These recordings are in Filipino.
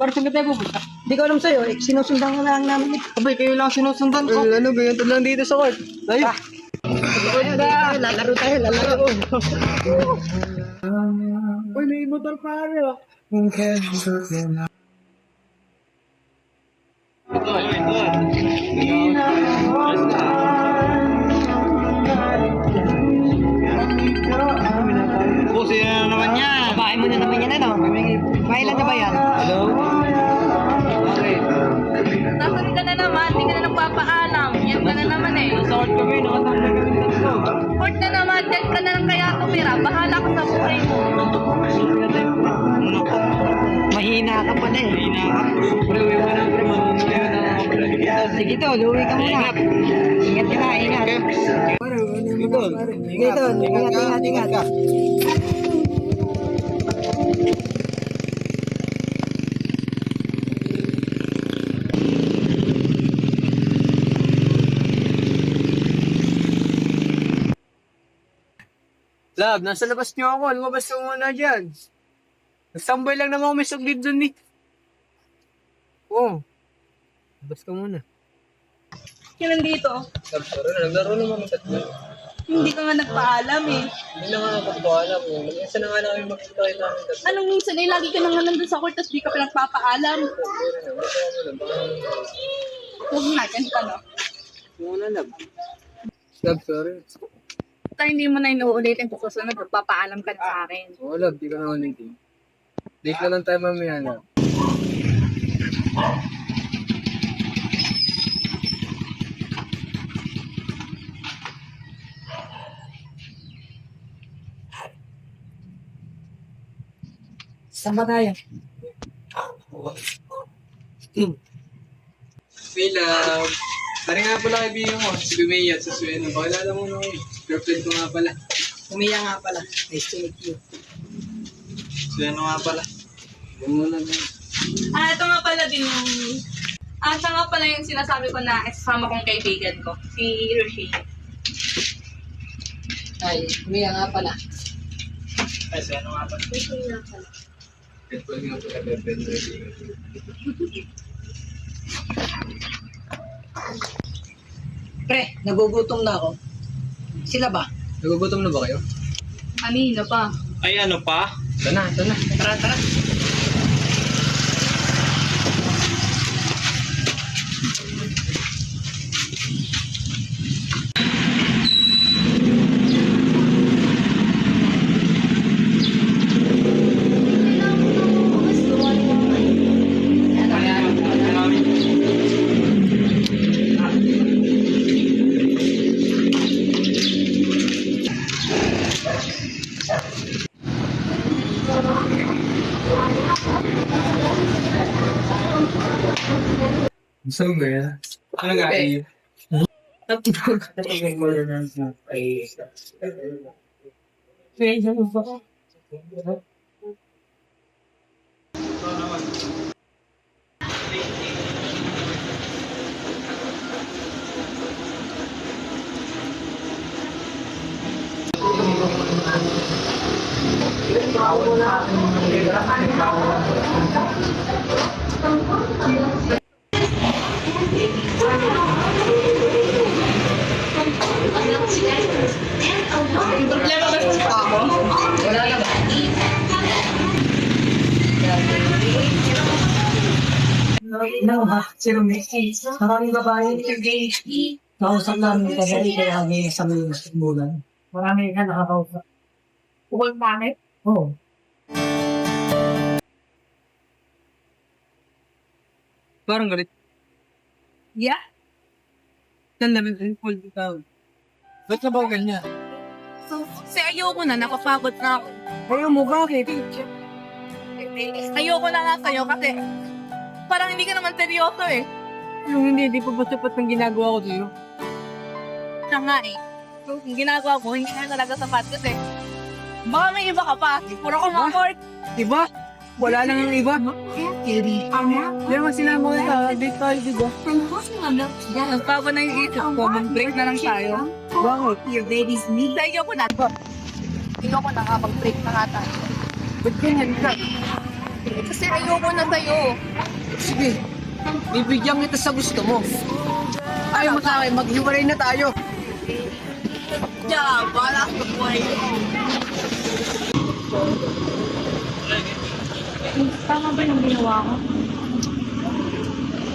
Para saan ka tayo pupunta? Hindi ko alam sa'yo, eh, sinusundan ka lang namin. Abay, kayo lang sinusundan ko. Ano, ganyan lang dito sa court. Ayun. Lalaro tayo, lalaro. Uy, may motor pare ah. Pusi na naman yan. Babae mo na naman yan, ano? Kailan na ba yan? Hello? Okay. Nasaan ka na naman? Hindi ka na nagpapaalam. Yan ka na naman eh. Nasa court kami, nakatambay kami tatlo. Court na naman. Diyan ka na lang kaya tumira. Bahala ka sa buhay mo. Mahina ka pa na eh. Hindi na ako. Pre, uwi mo na pre. Mamumuli mo na ako pre. Sige tol, uwi ka muna. Ingat ka na, ingat. Sige tol, ingat ka. Love, nasa labas niyo ako. Lumabas ka muna dyan. Nagsambay lang naman ako may saglit dun eh. Oo. Labas ka muna. Yan nandito. Naglaro naman ang tatlo. Hindi ka nga nagpaalam eh. Hindi na nga napagpaalam mo. Nag-isa na nga namin magkakain namin tatlo. Anong minsan eh, lagi ka na nga nandun sa court tapos di ka pinagpapaalam. Huwag na, ganito no. Muna love. Love, sorry. Tayo hindi mo na inuulitin kung susunod, magpapaalam ka na sa akin. Oo love, di ka na ulitin. Date na lang tayo mamaya love. Sama tayo. Hey love. Pare nga pala kaibigan mo, si Bimea at sa Sueno. Pakilala mo na ako eh. Girlfriend ko nga pala. Umiya nga pala. Nice to meet you. Sueno nga pala. Huwag mo na lang. Ito nga pala din yung... siya nga pala yung sinasabi ko na isasama kong kaibigan ko, si Hiroshi. Ay, umiya nga pala. Ay, Sueno nga pala. Hiroshi nga pala. Girlfriend nga pala, girlfriend ko kaibigan. Pre, nagugutom na ako. Sila ba? Nagugutom na ba kayo? Kanina pa. Ay, ano pa? Ito na, ito na. Tara, tara. Gusto mo ba yan? Ano nga iyo? Yung problema ba sa ako? Wala na ba? No, ha? Si Rumi. Maraming babae. Nakausap namin kasi kaya may isang bulan. Marami ka nakakausap. Huwag bakit? Oo. Parang galit. Yeah. Saan namin ang full down? Ba't na ba ganyan? Kasi ayoko na, nakapagod na ako. Ayaw mo, bakit? Ayoko na nga sa'yo kasi parang hindi ka naman seryoso eh. Yung hindi pa ba sapat ng ginagawa ko sa'yo? Siya nga eh. Yung ginagawa ko, hindi na talaga sapat kasi baka may iba ka pa. Puro ka comfort. Iba? Wala lang ang iba. Yan naman sinama ko sa date tayo, di ba? Nagbago na yung isip ko, mag-break na lang tayo. Bakit? Your baby's need. Sa ayoko na. Ayoko na nga, mag-break na nga tayo. Ba't ganyan ka? Kasi ayoko na sa'yo. Sige, bibigyan kita sa gusto mo. Ayaw mo sa akin, maghiwalay na tayo. Diyan, wala ka buhay. Tama ba yung ginawa ko?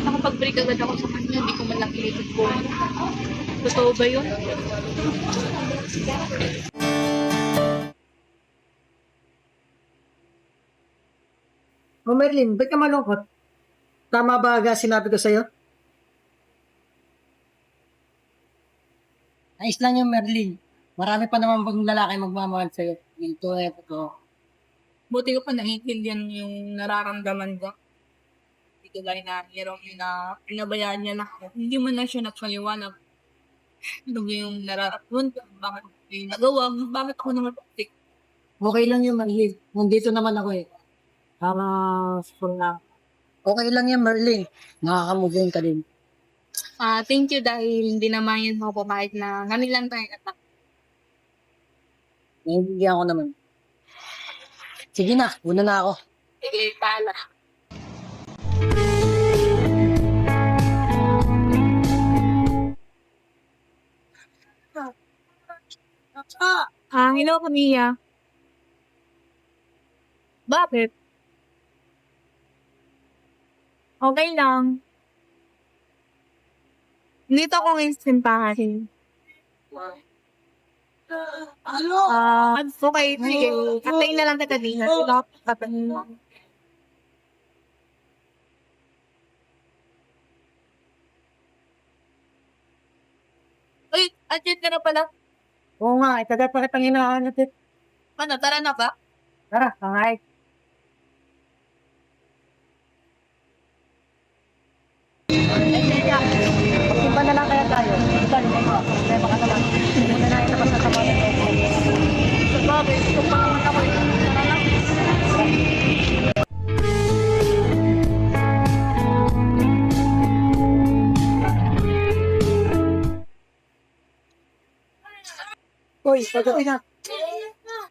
Nakapag-break agad ako sa kanya, hindi ko man lang initin ko. Totoo ba yun? O Merlin, ba't ka malungkot? Tama ba aga sinabi ko sa'yo? Ayos lang yung Merlin. Marami pa naman bang lalaki magmamahal sa'yo. Ito, ito. Buti ko pa naiintindihan yung nararamdaman ko. Hindi ko gaya na hirap na pinabayaan niya na ako. Hindi mo na siya nagpaliwanag. Ano ba yung nararamdaman ko? Bakit ko yung nagawa? Bakit ako naman pagtik? Okay lang yung Merlin. Nandito naman ako eh. Para school na. Okay lang yan, Merlin. Nakaka-move on ka din. Thank you dahil hindi naman yun ako kahit na nanilang tayo atak. Naiintindihan ko naman. Sige na, una na ako. Sige, pala. Hello, Camilla. Bakit? Okay lang. Dito ako ngayon sa simbahan. Okay, sige. Katay na lang kita din. Uy, andyan ka na pala. Oo nga, itagat pa kitang hinahanap eh. Ano, tara na ba? Tara, tangay. Magsimba na lang kaya tayo. Ito, limay ko. Kaya baka naman. Muna na ito basta sa mga ito. Sabagay, gusto pa naman ako. Tara na. Uy, pagkain na.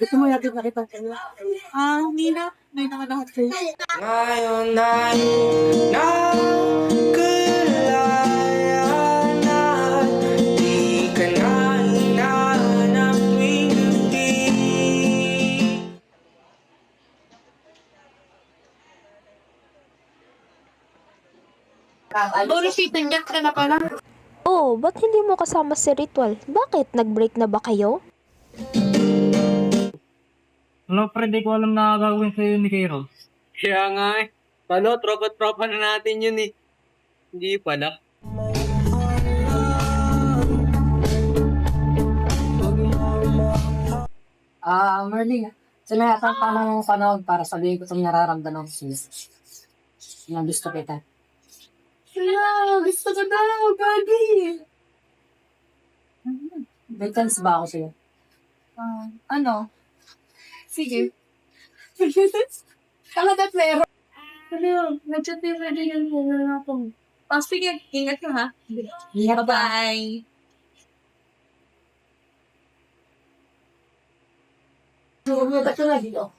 Gusto mo yatid na kita. Hindi na. Hindi na lahat sa'yo. Ngayon ay nakalaya na, di ka na hinahanap tuwing gabi. Boris, itindihan ka na pala. Oh, ba't hindi mo kasama si Ritual? Bakit? Nag-break na ba kayo? Ano, pre, di ko alam na gagawin sa'yo ni Kairos. Kaya nga eh. Paano, tropa-tropa na natin yun eh. Hindi pala. Merlin, sino yata ang tamang panahon para sabihin ko itong nararamdaman ko sa'yo? Na gusto kita. Gusto ko daw, Gabi. May chance ba ako sa'yo? Ano? Sige. Talaga, pero. Ano, nag-chat yung ready yung muna na ako. Sige, ingat ka ha. Ingat ka. Bye-bye. Ba't ka na dito?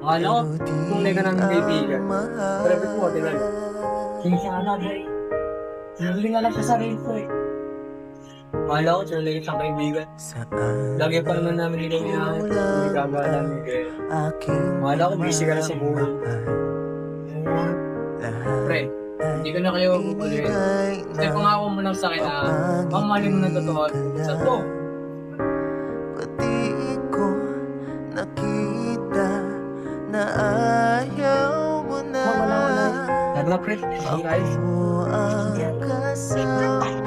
Akala ko, tunay ka ng kaibigan. Pero ba't mo, dilag? Hindi siya alam eh. Hindi nga lang sa sarili ko eh. Akala ko, tunay kitang kaibigan. Lagi pa naman namin nila hinahangit. Hindi gagawa namin kaya. Akala ko, busy ka na sa buhay. Pre, hindi ko na kayo ulit. Kasi pangako mo lang sa akin na mamahalin mo ng totoo. Sa to. Pati ko nakita na ayaw mo na. Wala. Pre. Ako ang kasama